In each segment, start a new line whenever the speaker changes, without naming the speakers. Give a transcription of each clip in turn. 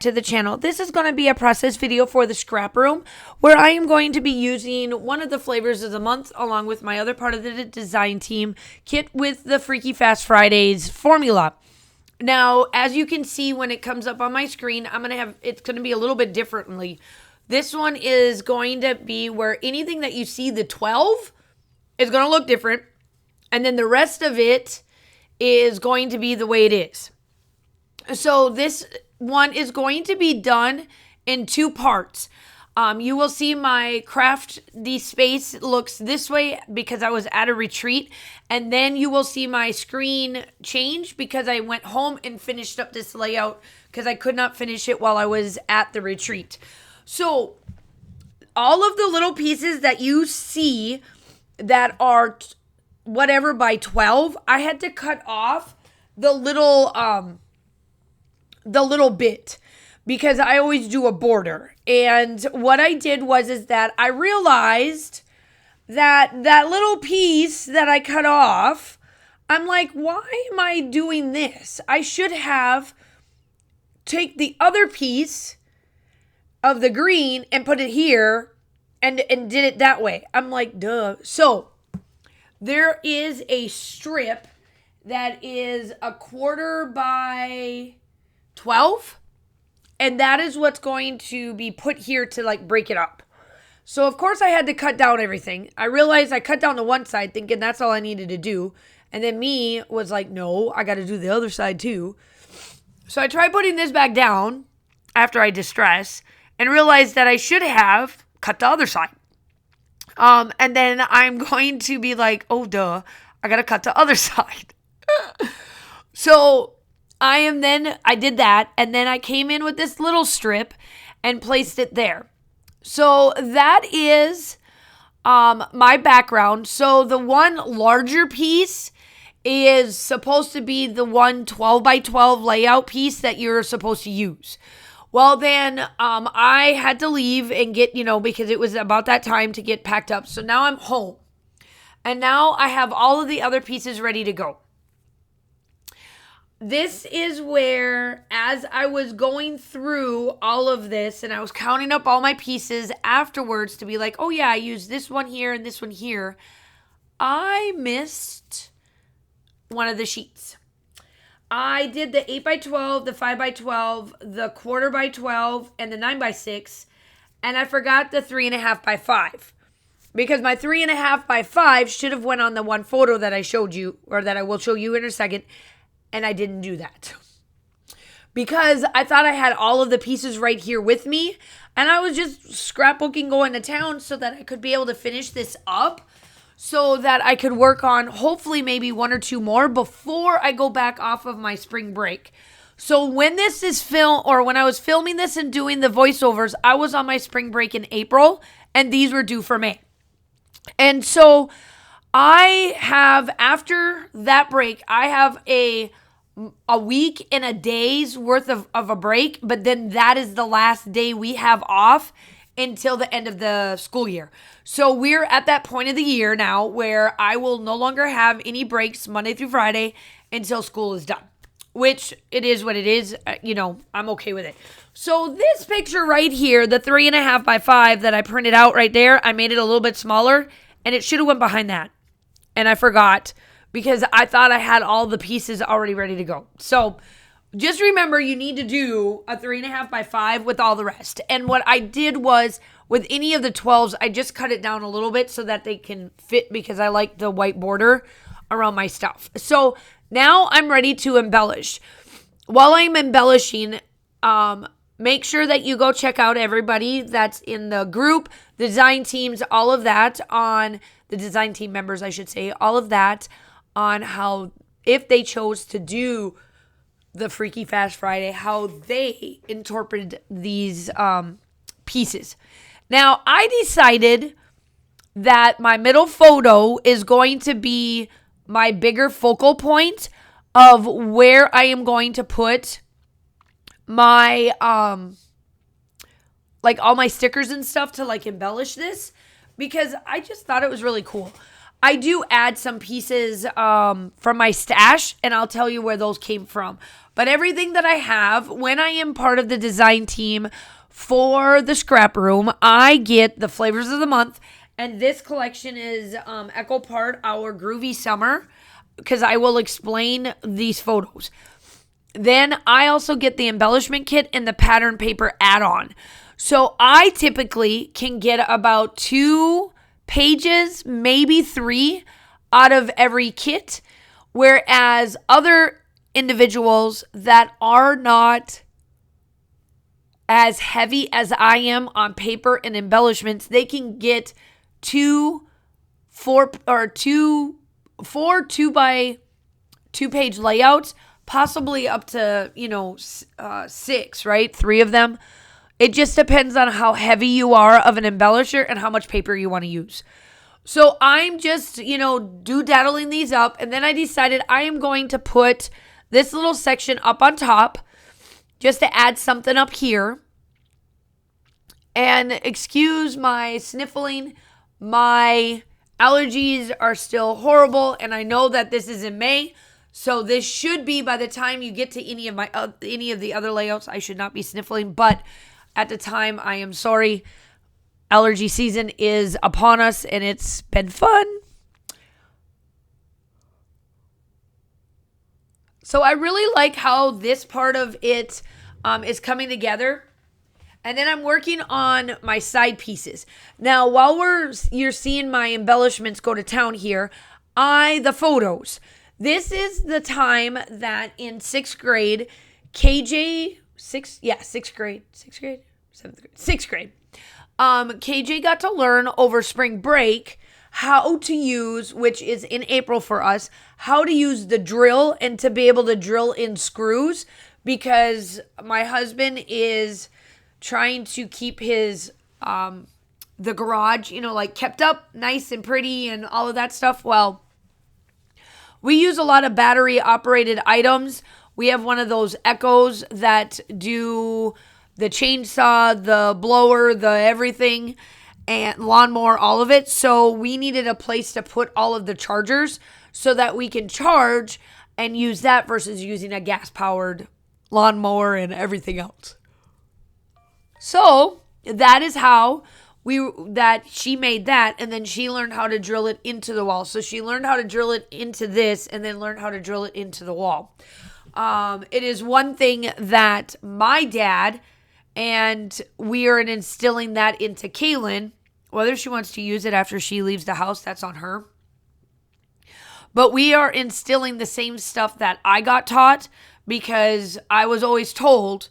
to the channel. This is going to be a process video for the scrap room where I am going to be using one of the flavors of the month along with my other part of the design team kit with the Freaky Fast Fridays formula. Now, as you can see when it comes up on my screen, it's going to be a little bit differently. This one is going to be where anything that you see the 12 is going to look different. And then the rest of it is going to be the way it is. So this one is going to be done in 2 parts. You will see my craft the space looks this way because I was at a retreat. And then you will see my screen change because I went home and finished up this layout because I could not finish it while I was at the retreat. So all of the little pieces that you see that are whatever by 12, I had to cut off the little bit because I always do a border. And what I did is that I realized that little piece that I cut off, I'm like, why am I doing this? I should have take the other piece of the green and put it here and did it that way. I'm like, duh. So there is a strip that is 1/4 by 12. And that is what's going to be put here to like break it up. So of course I had to cut down everything. I realized I cut down to one side thinking that's all I needed to do. And then me was like, no, I got to do the other side too. So I tried putting this back down after I distress and realized that I should have cut the other side. And then I'm going to be like, oh duh, I got to cut the other side. So I did that, and then I came in with this little strip and placed it there. So that is my background. So the one larger piece is supposed to be the one 12 by 12 layout piece that you're supposed to use. Well, then I had to leave and get, because it was about that time to get packed up. So now I'm home, and now I have all of the other pieces ready to go. This is where, as I was going through all of this and I was counting up all my pieces afterwards to be like, oh yeah, I used this one here and this one here, I missed one of the sheets. I did the 8 by 12, the 5 by 12, the 1/4 by 12, and the 9 by 6, and I forgot the 3.5 by 5. Because my 3.5 by 5 should have went on the one photo that I showed you, or that I will show you in a second. And I didn't do that because I thought I had all of the pieces right here with me. And I was just scrapbooking going to town so that I could be able to finish this up so that I could work on hopefully maybe 1 or 2 more before I go back off of my spring break. So when this is when I was filming this and doing the voiceovers, I was on my spring break in April and these were due for May. And so I have, after that break, I have a week and a day's worth of a break, but then that is the last day we have off until the end of the school year. So we're at that point of the year now where I will no longer have any breaks Monday through Friday until school is done, which it is what it is. I'm okay with it. So this picture right here, the 3.5 by 5 that I printed out right there, I made it a little bit smaller and it should have went behind that. And I forgot because I thought I had all the pieces already ready to go. So just remember, you need to do a 3.5 by 5 with all the rest. And what I did was with any of the 12s, I just cut it down a little bit so that they can fit because I like the white border around my stuff. So now I'm ready to embellish. While I'm embellishing, make sure that you go check out everybody that's in the group, the design teams, all of that on the design team members, I should say, all of that on how, if they chose to do the Freaky Fast Friday, how they interpreted these pieces. Now, I decided that my middle photo is going to be my bigger focal point of where I am going to put my like all my stickers and stuff to like embellish this, because I just thought it was really cool. I do add some pieces from my stash, and I'll tell you where those came from. But everything that I have, when I am part of the design team for the scrap room, I get the flavors of the month. And this collection is Echo Part, our Groovy Summer, because I will explain these photos. Then I also get the embellishment kit and the pattern paper add-on. So I typically can get about 2 pages, maybe 3 out of every kit, whereas other individuals that are not as heavy as I am on paper and embellishments, they can get 4 2x2 page layouts, possibly up to 6, right? 3 of them. It just depends on how heavy you are of an embellisher and how much paper you want to use. So I'm just, doodling these up. And then I decided I am going to put this little section up on top just to add something up here. And excuse my sniffling. My allergies are still horrible. And I know that this is in May. So this should be, by the time you get to any of the other layouts, I should not be sniffling. But at the time, I am sorry. Allergy season is upon us, and it's been fun. So I really like how this part of it is coming together. And then I'm working on my side pieces. Now, while you're seeing my embellishments go to town here, the photos. This is the time that in 6th grade, KJ, 6th grade, 7th grade, 6th grade. KJ got to learn over spring break how to use, which is in April for us, how to use the drill and to be able to drill in screws, because my husband is trying to keep his, the garage, kept up nice and pretty and all of that stuff. Well, we use a lot of battery operated items. We have one of those Echoes that do the chainsaw, the blower, the everything, and lawnmower, all of it. So we needed a place to put all of the chargers so that we can charge and use that versus using a gas-powered lawnmower and everything else. So that is how she made that, and then she learned how to drill it into the wall. So she learned how to drill it into this and then learned how to drill it into the wall. It is one thing that my dad, and we are instilling that into Kaylin. Whether she wants to use it after she leaves the house, that's on her. But we are instilling the same stuff that I got taught, because I was always told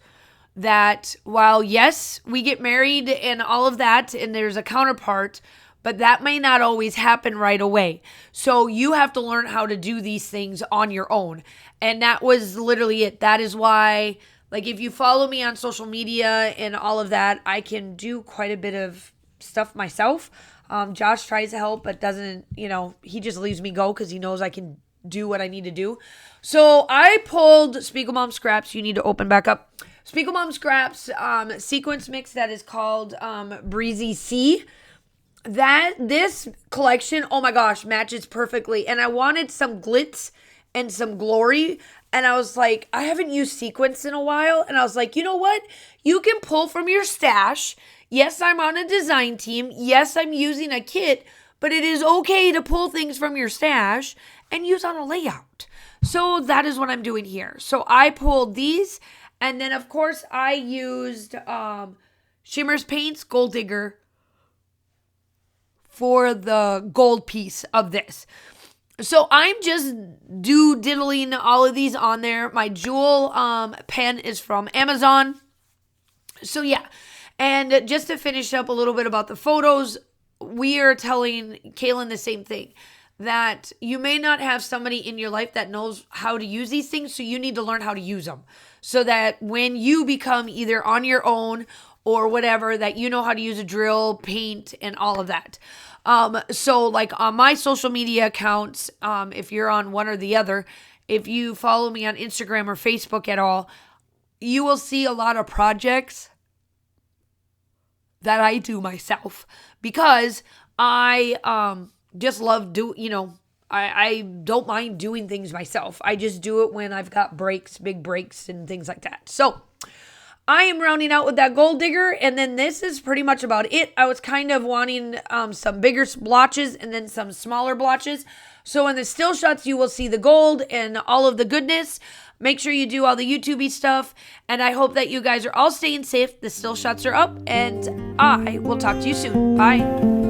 that while, yes, we get married and all of that, and there's a counterpart, but that may not always happen right away. So you have to learn how to do these things on your own. And that was literally it. That is why, if you follow me on social media and all of that, I can do quite a bit of stuff myself. Josh tries to help, but doesn't, he just leaves me go because he knows I can do what I need to do. So I pulled Spiegel Mom Scraps. You need to open back up. Spiegel Mom Scraps sequence mix that is called Breezy Sea. This collection, oh my gosh, matches perfectly. And I wanted some glitz and some glory. And I was like, I haven't used sequins in a while. And I was like, you know what? You can pull from your stash. Yes, I'm on a design team. Yes, I'm using a kit. But it is okay to pull things from your stash and use on a layout. So that is what I'm doing here. So I pulled these. And then, of course, I used Shimmer's Paints Gold Digger for the gold piece of this. So I'm just diddling all of these on there. My jewel pen is from Amazon. So yeah. And just to finish up a little bit about the photos, we are telling Kaylin the same thing. That you may not have somebody in your life that knows how to use these things. So you need to learn how to use them. So that when you become either on your own or whatever, that you know how to use a drill, paint, and all of that. So on my social media accounts, if you're on one or the other, if you follow me on Instagram or Facebook at all, you will see a lot of projects that I do myself, because I just love I don't mind doing things myself. I just do it when I've got breaks, big breaks and things like that. So I am rounding out with that gold digger, and then this is pretty much about it. I was kind of wanting some bigger blotches and then some smaller blotches. So in the still shots, you will see the gold and all of the goodness. Make sure you do all the YouTube-y stuff, and I hope that you guys are all staying safe. The still shots are up, and I will talk to you soon. Bye.